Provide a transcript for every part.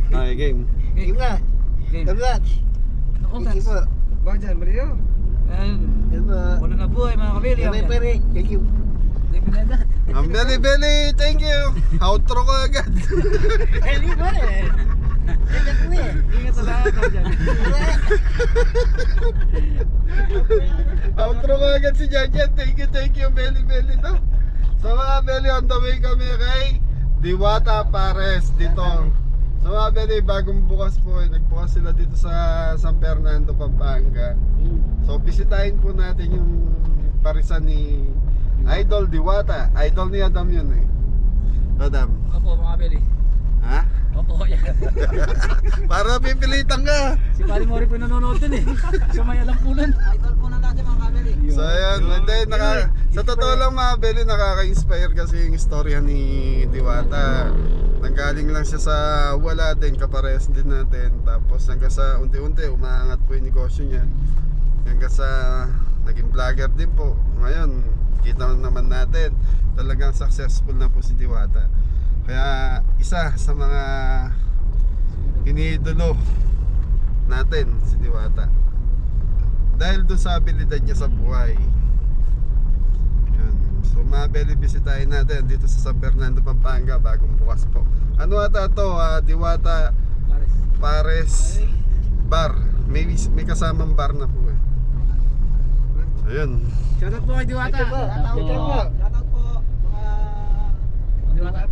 Okay, game. Game na. Congrats. Thank you po. Bajan, baliyo. Thank you po. Wala na buhay mga kabili. Pere. Thank you. Ang beli, thank you. Outro ko agad. Hindi ba eh. Thank you eh. Ingat sa lahat dyan. Outro ko agad si Janjan. Thank you, Beli no. So mga Beli, on the way kami kay Diwata Pares dito. So mga Beli, bagong bukas po nagbukas sila dito sa San Fernando, Pampanga. So bisitahin po natin yung parisan ni Idol Diwata. Idol ni Adam yun eh. Adam. Opo mga kabili. Ha? Opo yan. Para pipilitan ka. Si Pari Mori po nanonood din eh. So may alam po nun. Idol po na natin mga kabili. So ayan, hindi, sa totoo lang mga Beli, nakaka-inspire kasi yung istorya ni Diwata. Nanggaling lang siya sa wala din, kapares din natin. Tapos hanggang sa unti-unti umaangat po yung negosyo niya. Hanggang sa naging vlogger din po. Ngayon kita naman natin talagang successful na po si Diwata. Kaya isa sa mga iniidolo natin si Diwata dahil doon sa abilidad niya sa buhay. Yan. So mga Beli, bisitahin natin dito sa San Fernando, Pampanga, bagong bukas po. Ano ata to? Diwata Pares Bar. May kasamang bar na po eh. So yun. Shoutout po kay Diwata. Shoutout po. Shoutout po. Diwata.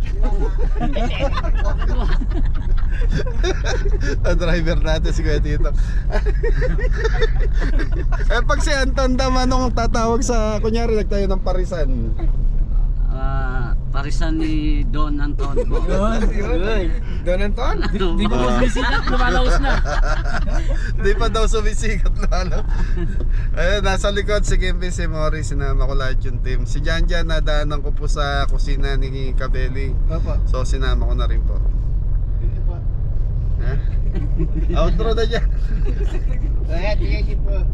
Ang driver natin si Kuya Tito. Eh pag si Anton naman nung tatawag sa, kunyari nagtayo ng parisan. Parisan ni Don Anton po. Yun. Don Anton? Di pa po sumisikat, lumalaos na. Di pa daw sumisikat lalo. Ayun, nasa likod si Kimby, si Mori, sinama ko lahat yung team. Si Janjan, nadaanan ko po sa kusina ni Kabeli. So sinama ko na rin po. Ha? Outro na dyan. Thank you po.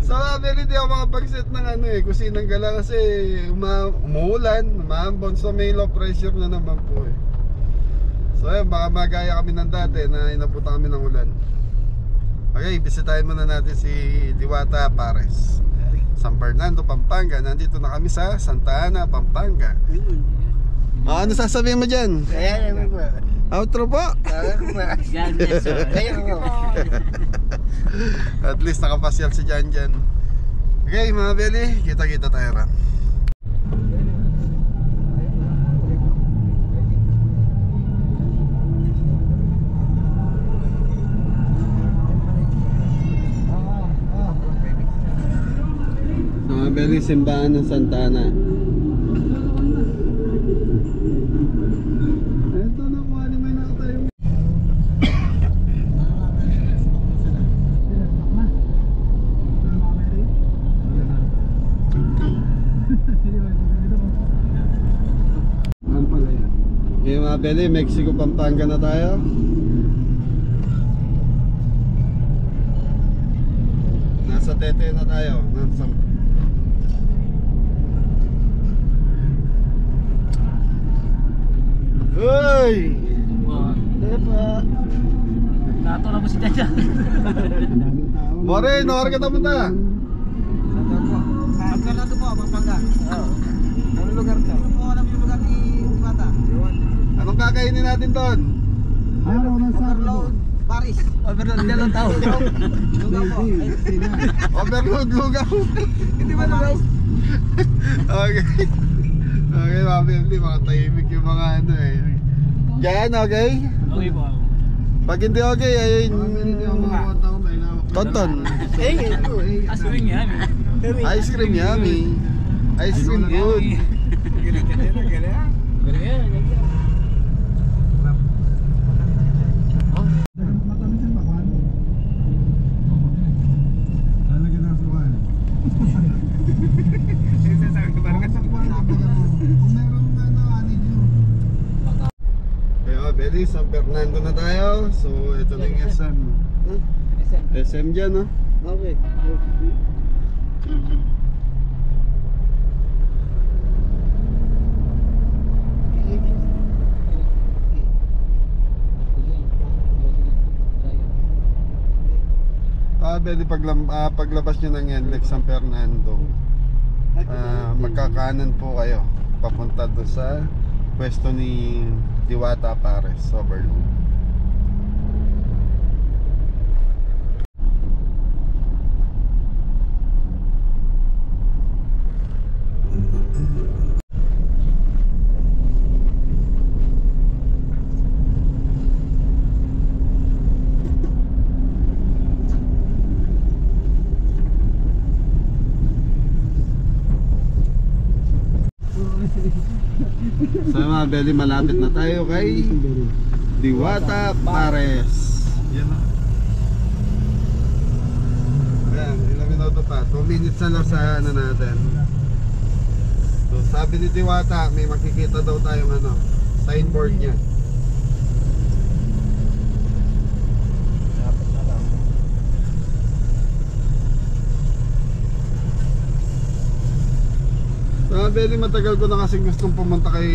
So Kabeli, di ako makapag-set ng kusinang gala kasi umuulan, umahambon. So may low pressure na naman po eh. So ayun, baka magaya kami ng dati na inabutan kami ng ulan. Okay, bisitahin muna natin si Diwata Pares, San Fernando, Pampanga. Nandito na kami sa Santa Ana, Pampanga. Ano sasabihin mo dyan? Ayan po. Outro po. Yan, yes sir. Ayan po. At least nakapasyal si Janjan. Okay mga Beli, kita-kita tayo ran. Mga Beli, simbahan ng Santa Ana. Eto na po, may nakatayo. Okay mga Beli, Mexico, Pampanga na tayo. Nasa Tete na tayo. Uy! Nato na po si Jaja. More, nawar ka tapunta. San Fernando po, Pampanga. Anong lugar ka? Ano po alam yung lugar ni Diwata? Anong kakainin natin doon? Overload Paris. Overload dalawang tao. Lugaw po. Overload lugaw. Hindi ba lugaw? Okay. Okay, mabibili, mga tahimik yung mga Diyan, okay? Okay po. Pag hindi okay, ayun Tonton. Ice cream yummy. Ice cream yummy. Ice cream good. Beli, San Fernando na tayo. So ito na yung SM. SM dyan, no? Okay. Bedi, paglabas nyo ng NLEX San Fernando, magkakanan po kayo papunta doon sa pwesto ni Diwata Pares Overload. So mga Beli, malapit na tayo kay Diwata Pares. Yan na. Ayan, ilang minuto pa, 2 minutes na lang sa ano natin. So sabi ni Diwata, may makikita daw tayong ano, signboard niya. Beli, matagal ko na kasi gustong pumunta kay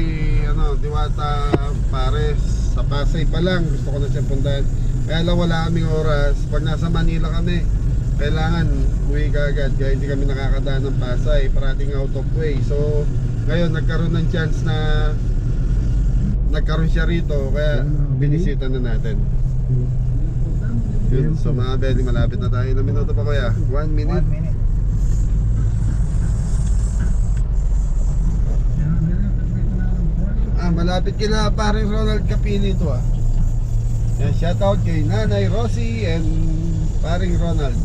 ano, Diwata Pares. Sa Pasay pa lang gusto ko na siya puntahan. Kaya lang wala kaming oras. Pag nasa Manila kami, kailangan uwi ka agad. Kaya hindi kami nakakadaan ng Pasay, parating out of way. So ngayon nagkaroon ng chance na nagkaroon siya rito, kaya binisita na natin. Yun, so mga Beli, malapit na tayo. Ilang minuto pa kuya? 1 minute? 1 minute. Malapit kila paring Ronald Capili ito ah. Yan, shoutout kay Nanay Rosie and paring Ronald.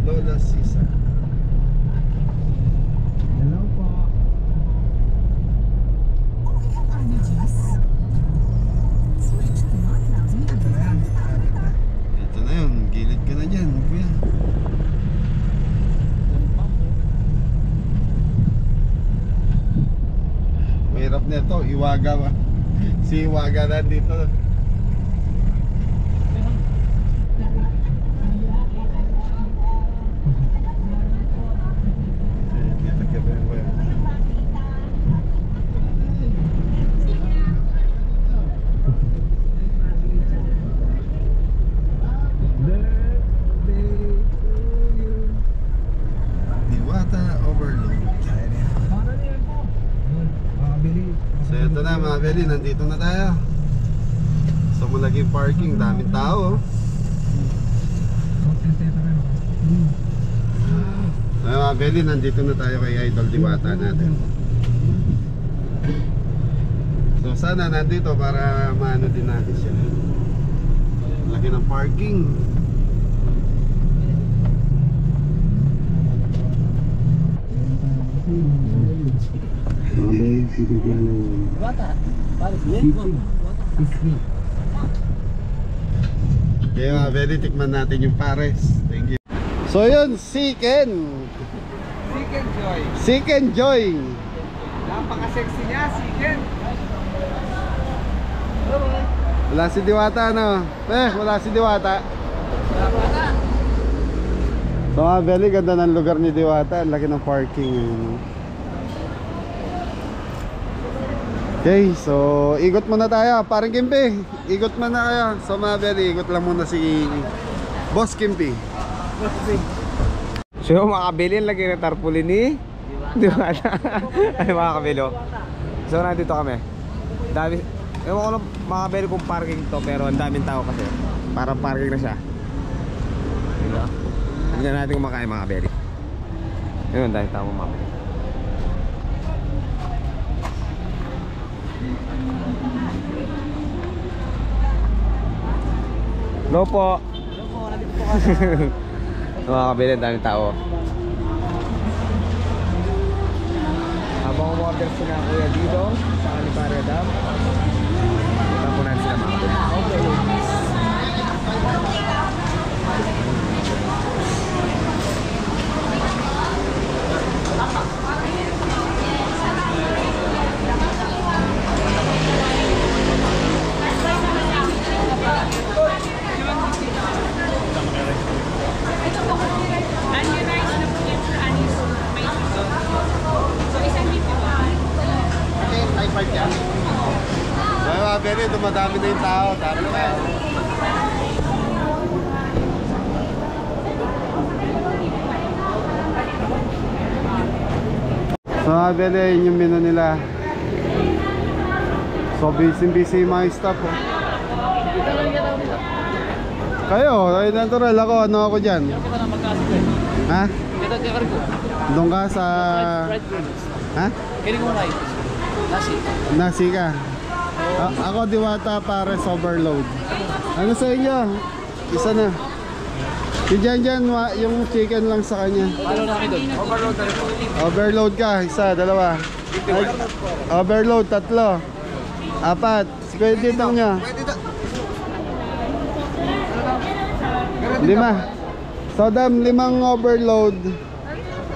Lola Sisa. Hello po. Ito na yun, gilid ka na dyan kuya. Mahirap na ito, Iwaga ba? Si Iwaga na dito. Dito ka ba yun kuya? Diwata Overload. So ito na mga Beli, nandito na tayo sa Mulaging Parking, daming tao. Ay mga Beli, nandito na tayo kay Idol Diwata natin. So sana nandito para maano din natin siya. Laki ng parking. Bata. Paris yan. Kaya mga Beli, tikman natin yung Pares. Thank you. So yun, Siken Joy. Siken Joy. Napaka-sexy niya, Siken. Wala si Diwata no? Wala si Diwata. So mga Beli, ganda ng lugar ni Diwata. Ang laki ng parking. Okay, so ikot muna tayo. Parang Kimpi, ikot muna kayo. So mga Beli, ikot lang muna si Boss Kimpi. So mga kabili, lagi ng tarpaulin ni Diwata. Ay mga kabilo. So nandito kami. Dami, ewan ko lang mga kabili kung parking to, pero ang daming tao kasi. Parang parking na siya. Diba? Tignan natin kung makain mga kabili. Yun, dahil tao mga kabili. Hello po. Mga kabili, daming tao. Habang umorder sila kuya dito sa Aliparia Dam, punta po natin sila mga kabili. Kaya mga beri, dumadami na yung tao. Dami na. So mga beri, yun yung menu nila. So busy yung mga staff. Oh. Kayo natural ako. Ano ako dyan? Ha? Doon ka sa... Ha? Nasi ka. Ako Diwata Pares overload. Ano sa inyo? Isa na. Si Jan, yung chicken lang sa kanya. Overload ka, isa, dalawa. Ay, overload, 3. 4. Si Kuya Didong niya. 5. Sodam, 5 overload.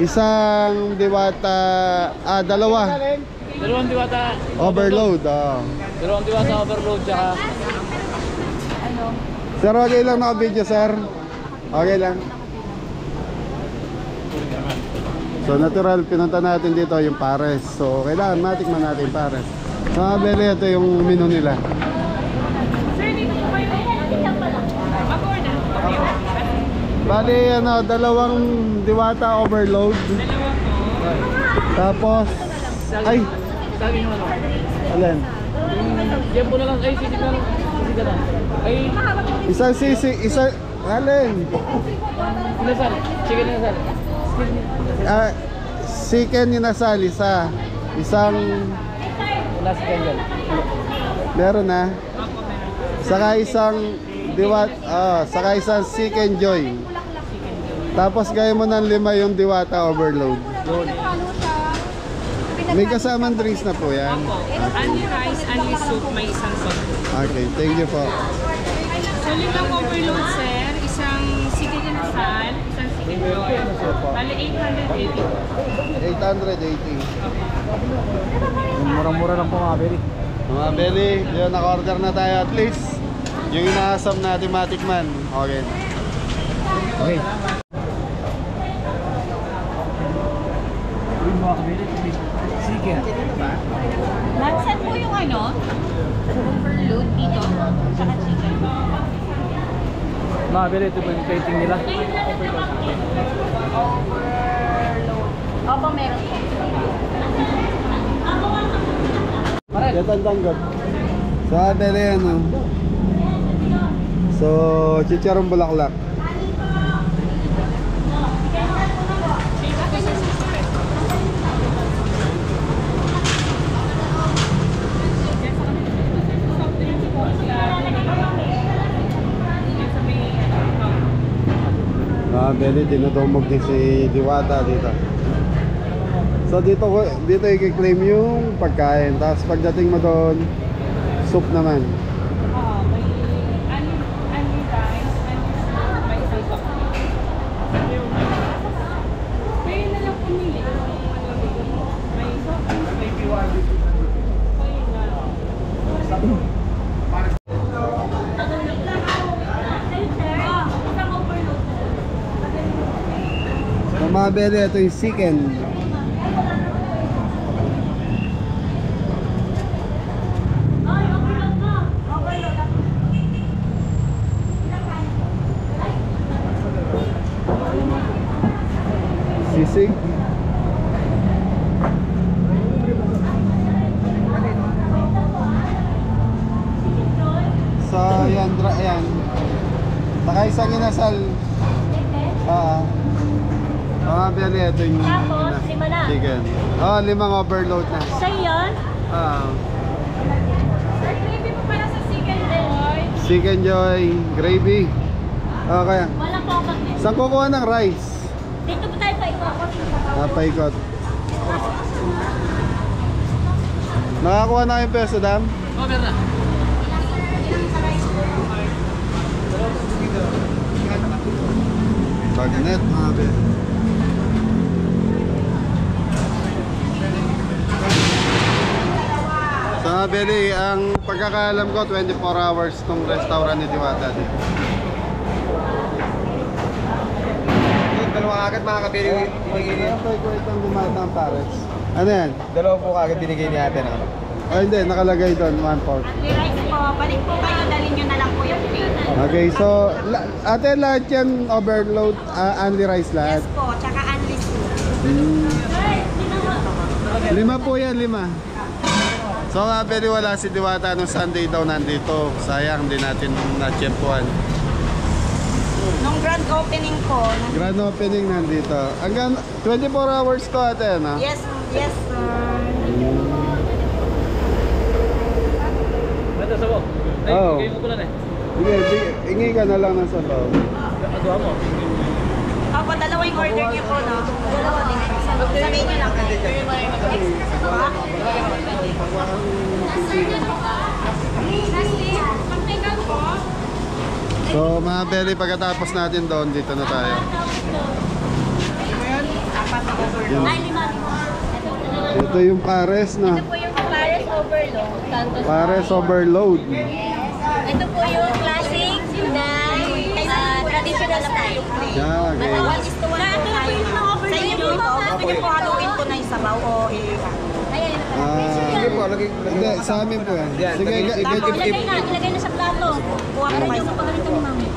Isang Diwata, 2. Dalawang Diwata. Overload, Dalawang Diwata overload tsaka Sir, okay lang naka-video, sir? Okay lang. So, natural, pinunta natin dito yung Pares. So, kailangan matikman natin Pares. So, beli, ito yung menu nila. Sir, dito po kayo. Bali, 2 Diwata overload. Tapos, ay, sabi nyo ano? alin? Yan po na lang, ay sisig na lang. Sisig na lang. Ay, Isang sisi, alin? inasal. Chicken inasal. Chicken inasal, isa. Isang, Wala si Kangal. meron na. Saka isang saka isang chicken joy. Tapos gaya mo ng 5 yung Diwata overload. May kasamang drinks na po yan. Only rice, only soup, may isang soup. Okay, thank you po. So, 5 overload, sir. Isang chicken inasal, isang chicken joy. Bali, 880. 880. Murang-mura lang po mga kabili. Mga Beli, yun, naka-order na tayo at least. Yung inaasam natin matikman. Okay. Okay. Mga kabili, chicken. Nasaan po yung overload dito? Saka chicken. Mga kabili, ito po yung plating nila. Overload. Opo, meron po. Yan tanggap. So, Beli, So, chicharong bulaklak. Beli, dinudumog din si Diwata dito. So dito i-claim yung pagkain. Tapos pagdating mo doon, soup naman. May only rice, only soup, may isang soup. Kayo na lang pumili. May soup, may biwali. Kayo na. So mga Beli, ito yung chicken. Sisig. So, yan. Saka isang inasal. Mga Beli, ito yung Tapos, 5 na. chicken. 5 overload na. Siya yun? Ah. Sir, gravy po pala sa chicken din. Chicken Joy, gravy. Okay. Wala po ako eh. Saan kukuha ng rice? Dito po tayo pa ikot. Napaikot. Nakakuha na kayong peso, Dam? Oh, meron na. Bagnet, mga be. So mga beli, ang pagkakaalam ko 24 hours tong restaurant ni Diwata dito. Dalawa agad mga kabili. Kaya ko itong Diwata ang Pares. Ano yan? Dalawa po agad binigay ni ate na. Ay hindi, nakalagay doon 1/4. Rice po, balik po kayo, dalhin nyo na lang po yung plate. Okay, so ate lahat yan overload, only rice lahat. Yes po, tsaka unli soup. Lima po yan, 5. So nga pero wala si Diwata nung Sunday daw nandito. Sayang din natin na-chempuan. Nung grand opening po, Grand opening nandito. Hanggang 24 hours to ate, no? yes, yes sir. Ito sa mo. Ay, Oo. bigay mo ko lang eh. Sige, ingi ka na lang ng sabaw. Agawa mo. Opo, dalawa yung order niyo po, no? Dalawa din. Sabihin niyo lang. Extra pa? So mga belly, pagkatapos natin doon, dito na tayo. Yan. Ay, 5. Ito yung Pares na. Ito po yung Pares Overload. Pares overload. Ito po yung classic na traditional style. Yeah, okay. 1:1 po tayo. Sa inyo po ito, gusto niyo po haluin ko na yung sabaw o Sige po, lagay. Hindi, sa amin po yan. Yan, Sige, ilagay na sa plato. Kuha ko kayo sa pagalito ni mami.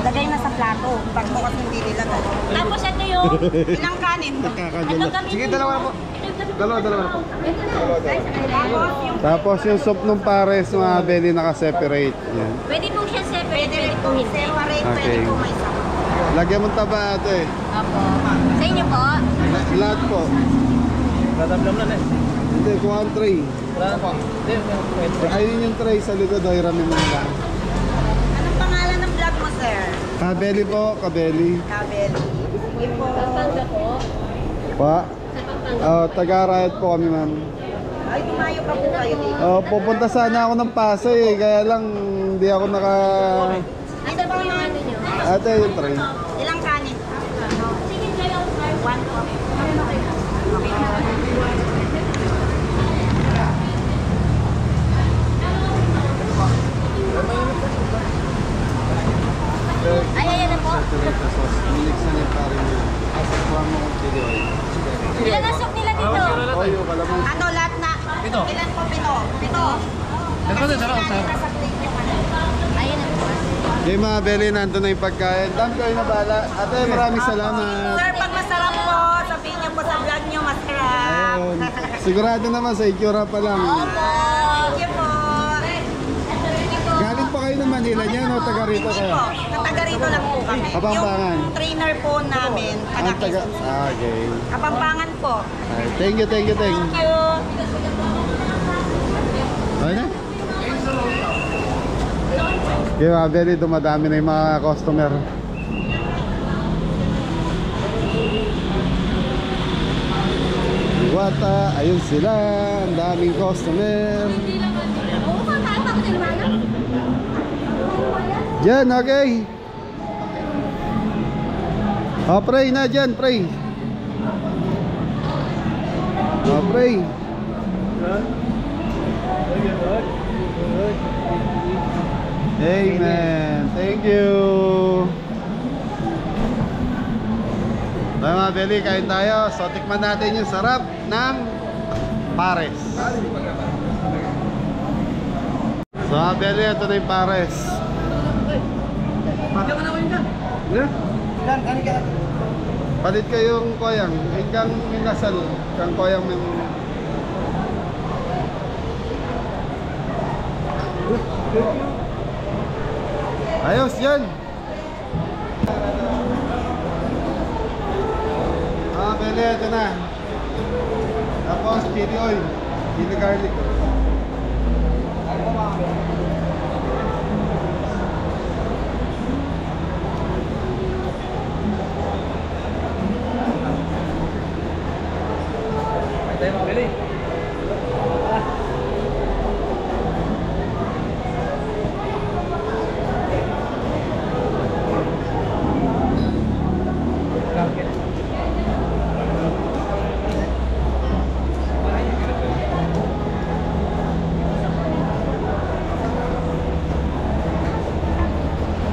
Ilagay na sa plato. Pag bukas hindi nilagay. Tapos ito yung ilang kanin. Ito kami. Sige, dalawa na po. Dalawa na po. Tapos yung Tapos yung soup ng Pares, mga belly naka-separate. Yan. pwede po siya separate. Pwede po separate. Okay. Pwede po may sabaw. Lagyan mo taba ate. Apo. Sa inyo po? Lahat po. Tatablam lang eh. Hindi, kuha ang tray. Wala na po. Hindi, Ayun yung tray sa likod, ay rami mo na lang. Anong pangalan ng vlog mo, sir? Kabeli po, kabeli. Kabeli. Sige po. Pa? Taga-riot po kami, ma'am. Ay, tumayo pa po kayo dito. Pupunta sana ako ng Pasay eh, kaya lang hindi ako naka... Ito po yung ano nyo. Ate, yung tray. Ilang kanin? Sige kayo, sir. 1 po. Ay, ayan na po. Tomato sauce. Mix na yung pare niya. Kuha mo kong chili oil. Ilan ang soup nila dito? Oy, yung kalamang. Ano, lahat na? Pito. Ilan po? Pito. Pito. Dalawa din, dalawa. Nasa plate yung ano. Ayan na po. Okay mga belly, nandun na yung pagkain. Dami kayo na bala. Ate, maraming salamat. Sir, pag masarap po, sabihin niyo po sa vlog niyo, masarap. Ayun. Sigurado naman sa itsura pa lang. Opo. Thank you po. Galing pa kayo ng Manila niya, no? Taga rito Hindi kayo. po. Taga rito lang po kami. Kapampangan. Yung trainer po namin, taga Ang taga... Quezon. Okay. Kapampangan po. Ay, thank you, thank you, thank you. Thank you. Okay na? Okay mga belly, dumadami na yung mga customer. Diwata, ayun sila, ang daming customer. Diyan, okay. Pray na dyan, pray. Pray. Amen. Thank you. Tayo mga belly, kain tayo. So, tikman natin yung sarap ng Pares. So mga belly, ito na yung Pares. Palit kayong koyang. Ikang minasal. Kang koyang may... Ayos yan. Bele, ito na. Tapos chili oil, chili garlic. Tayo makabili.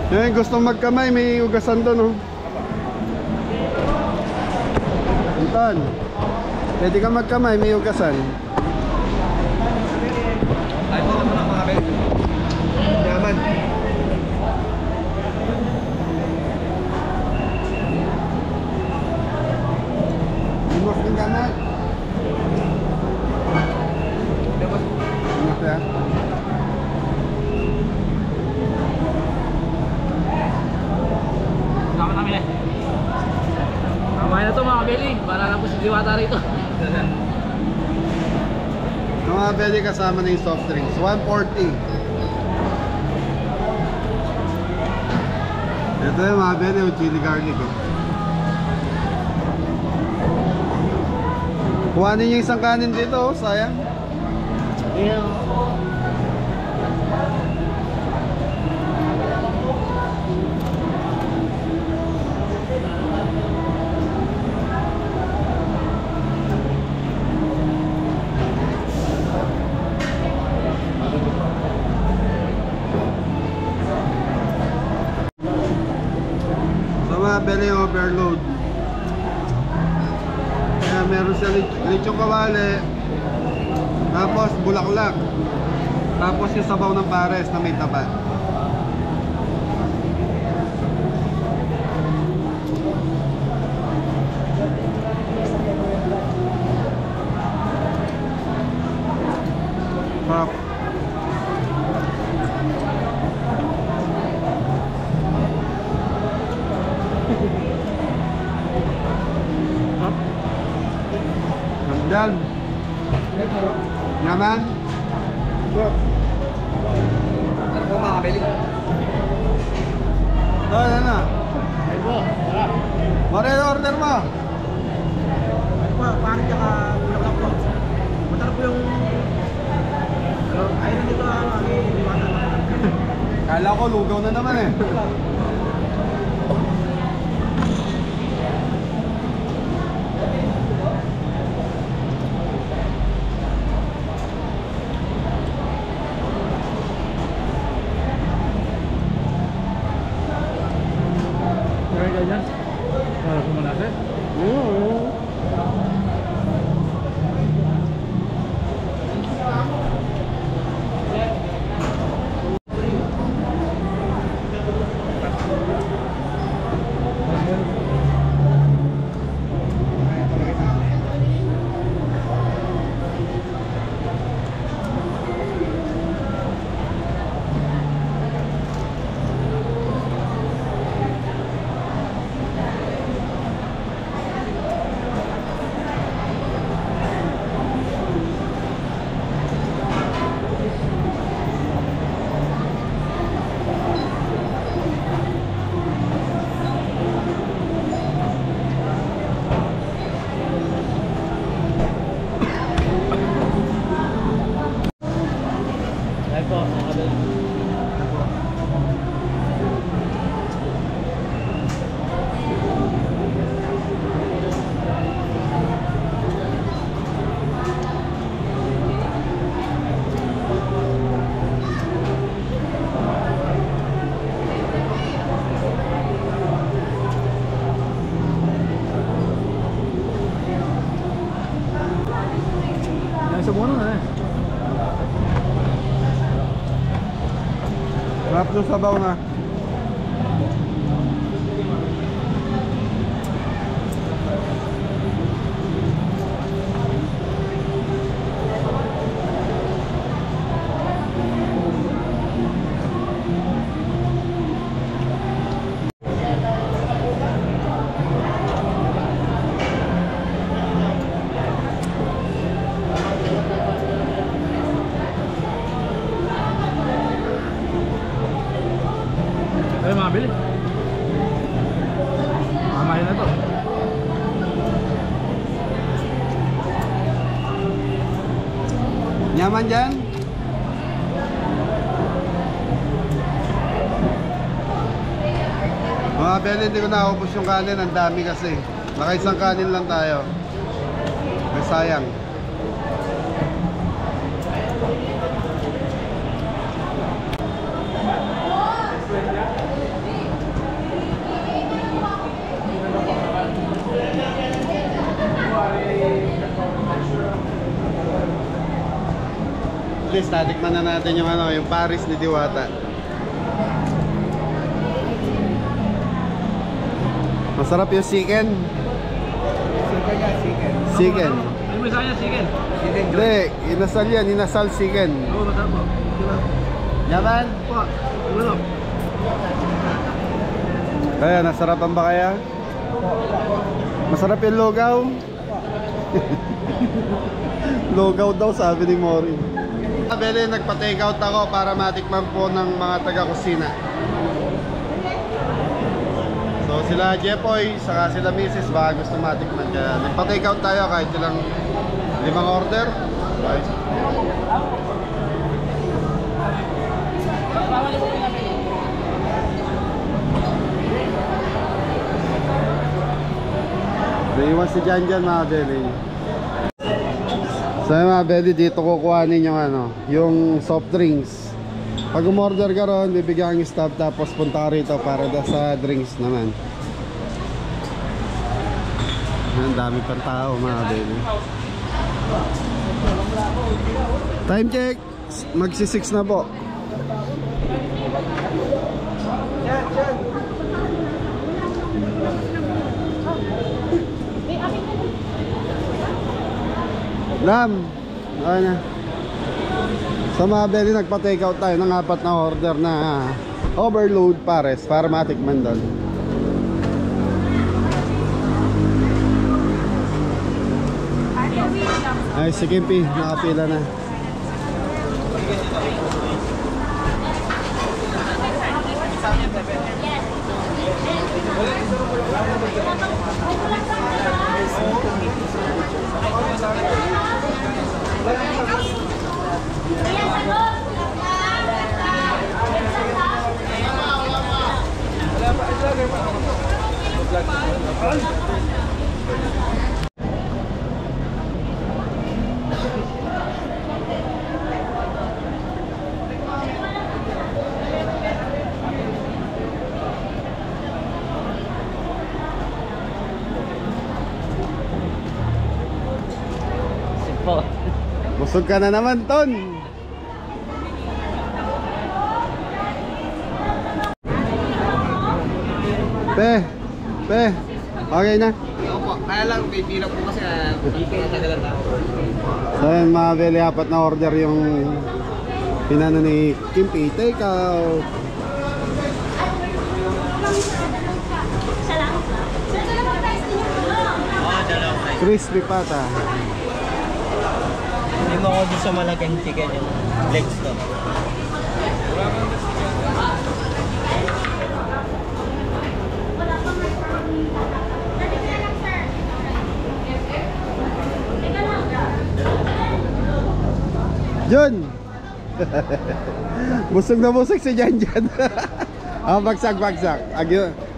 Yan, gusto magkamay, may ugasan doon, oh. Anton, pwede ka magkamay, may ugasan. Tayo po naman ang mga bel. Yaman. Inos ng kamay. Inos ya. Sama namin eh. Mamaya na to mga kabili. Para lang po si Diwata rito. Mga pwede kasama na yung soft drinks, 140. Ito yung mga pwede yung chili garlic, oh. Kuhanin yung isang kanin dito, oh, sayang. Yeah. So mga pwede yung overload. Kaya meron siya lechong kawali, tapos bulaklak, tapos yung sabaw ng pares na may taba. Sarap. Nandyan. Yaman. Ano po mga kabili? Ano na? Ay po. Tara. Mare order mo. Ay po. Paano ka bulaklak po? Matara po yung... Ayun dito ano. Diwata na. Kala ko lugaw na naman eh. Meron ka dyan? Para pumalasa? Ay po. Mga kabili. Nasa bono na eh. Sarap ng sabaw na. Ay mga kabili. Mamaya na to. naman dyan? Mga beli, hindi ko naubos yung kanin. Ang dami kasi. Nakaisang kanin lang tayo. May sayang. Please, tatikman na natin yung ano, yung Paris ni Diwata. Masarap yung chicken. Chicken. Ano mo sa kanya, chicken? Hindi, inasal yan, inasal chicken. Oo, masarap po. Yaman? Po, ano? Kaya, nasarapan ba kaya? Masarap yung lugaw? Lugaw daw, sabi ni Mori. Beli, nagpa-take out ako para matikman po ng mga taga-kusina. So sila Jepoy, saka sila Mrs. baka gusto matikman. Kaya nagpa-take out tayo kahit ilang 5 order. Okay. Naiwan si Janjan mga beli. So mga beli, dito kukuhanin yung ano, yung soft drinks. Pag umorder ka ron, bibigyan yung stop tapos punta ka rito para sa drinks naman. Ang dami pang tao mga beli. Time check, magsi-6 na po. Lam, okay na. Sa mga beli, nagpa-take out tayo ng 4 na order na overload pares para matikman doon. Ay, si Kimpi, nakapila na. Busog ka na naman, Ton. Pe, okay na. Opo, kaya lang may pila po kasi hindi ko natagalan na. So yun mga beli, 4 na order yung pinano ni Kimpi. Take out. Crispy pata. Hindi mo ako doon sa malaking chicken yung legs to. Jun! Busog na busog si Janjan. Ah, bagsak.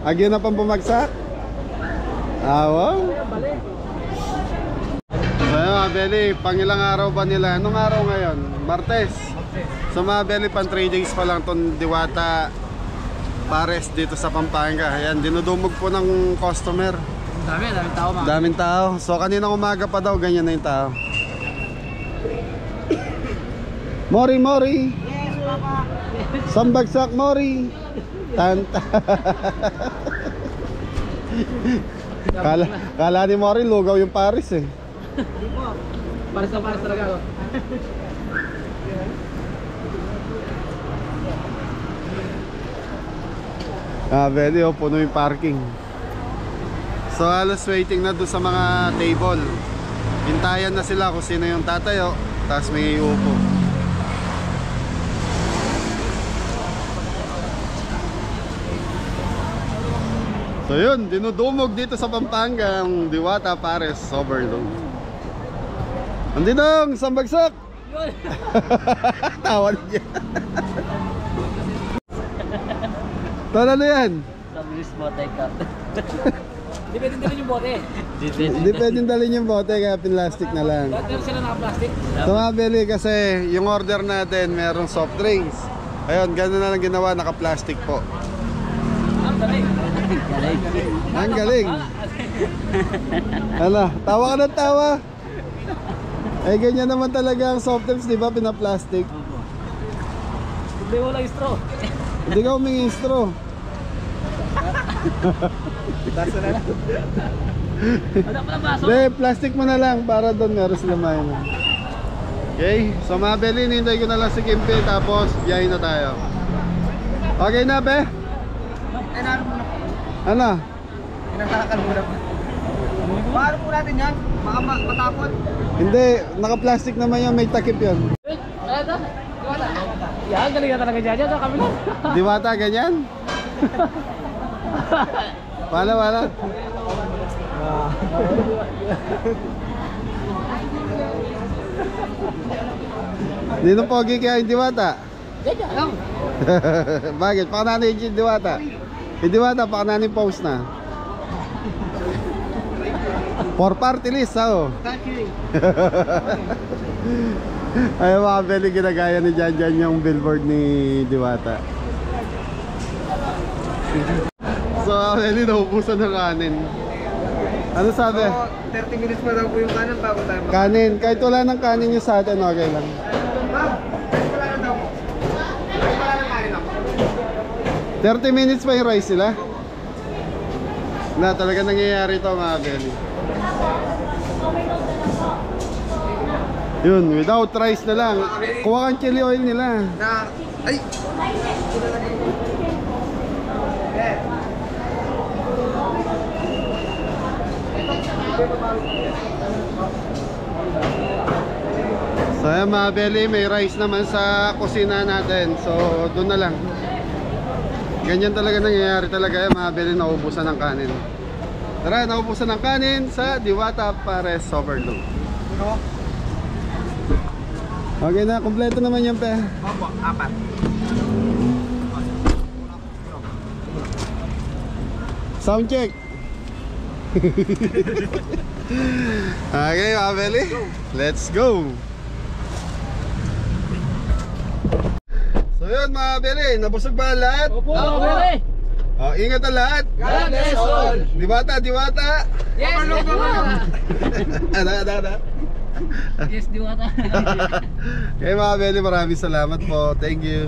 Agyo na pang bumagsak. Ah, wow. So yun mga beli, pangilang araw ba nila? Anong araw ngayon? Martes. So mga beli, pan 3 days pa lang itong Diwata Pares dito sa Pampanga. Ayan, dinudumog po ng customer. Daming tao mga. Daming tao. So kaninang umaga pa daw, ganyan na yung tao. Mori. Yes, papa. Sambagsak Mori. Tanta. Kala ni Mori lugaw yung Paris eh. Hindi po. Pares talaga ako. Ah, very puno yung parking. So halos waiting na doon sa mga table. Hintayan na sila kung sino yung tatayo, tapos may uupo. So yun, dinudumog dito sa Pampanga ang Diwata Pares overload. Andinong, sambagsak! Tawa niya. Tol, ano yan? Stabilis bote ka. Hindi pwedeng dalhin yung bote. Hindi pwedeng dalhin yung bote kaya pinlastic na lang. Pero sila naka-plastic. So mga Beli, kasi yung order natin merong soft drinks. Ayun, gano'n na lang ginawa, naka-plastic po. Ang galing. Ang galing. Ano, tawa ka ng tawa. Eh ganyan naman talaga ang soft drinks, di ba? Pina-plastic. Hindi mo lang straw. Hindi ka humingi straw. Baso na lang. Wala pala baso. Hindi, plastic mo na lang para doon meron sila main. Okay, so mga Beli, hinintay ko na lang si Kimpe tapos biyahin na tayo. Okay na, be? Ay, naano muna po. Ano? Pinagkakakan muna po. Paano po natin yan? Matapon? Hindi, naka-plastic naman yung may takip yun. Ano ito? Diwata? Yan, galing na talaga dyan. Yan, sa kabila. Diwata, ganyan? Wala. Hindi nung pogi kaya yung Diwata. Ganyan lang. Bakit? Pakanani yung Diwata. Yung Diwata, pakanani post na. For party list, oh. Thank you. Ay, mga Beli, ginagaya ni Jan yung billboard ni Diwata. So, mga Beli, naubusan ng kanin. Ano sabi? 30 minutes pa daw po yung kanan bago tayo. Kanin. Kahit wala ng kanin yung sa atin, okay lang. Ma'am, wala na daw po. Wala na kanin ako. 30 minutes pa yung rice sila? Na, talaga nangyayari ito, mga Beli. Yun, without rice na lang. Kuha kang chili oil nila. Na, ay! So ayan mga Beli, may rice naman sa kusina natin. So doon na lang. Ganyan talaga nangyayari talaga mga Beli, naubusan ng kanin. Tara, naubusan ng kanin sa Diwata Pares Overload. Okay na, kompleto naman yan pe. Opo, 4. Sound check. Okay mga Beli, let's go. So yun mga Beli, nabusog ba lahat? Opo, Beli! Oh, ingat ang lahat. God bless all! Diwata. Yes, Ada. Yes, Diwata. Okay mga Beli, maraming salamat po. Thank you.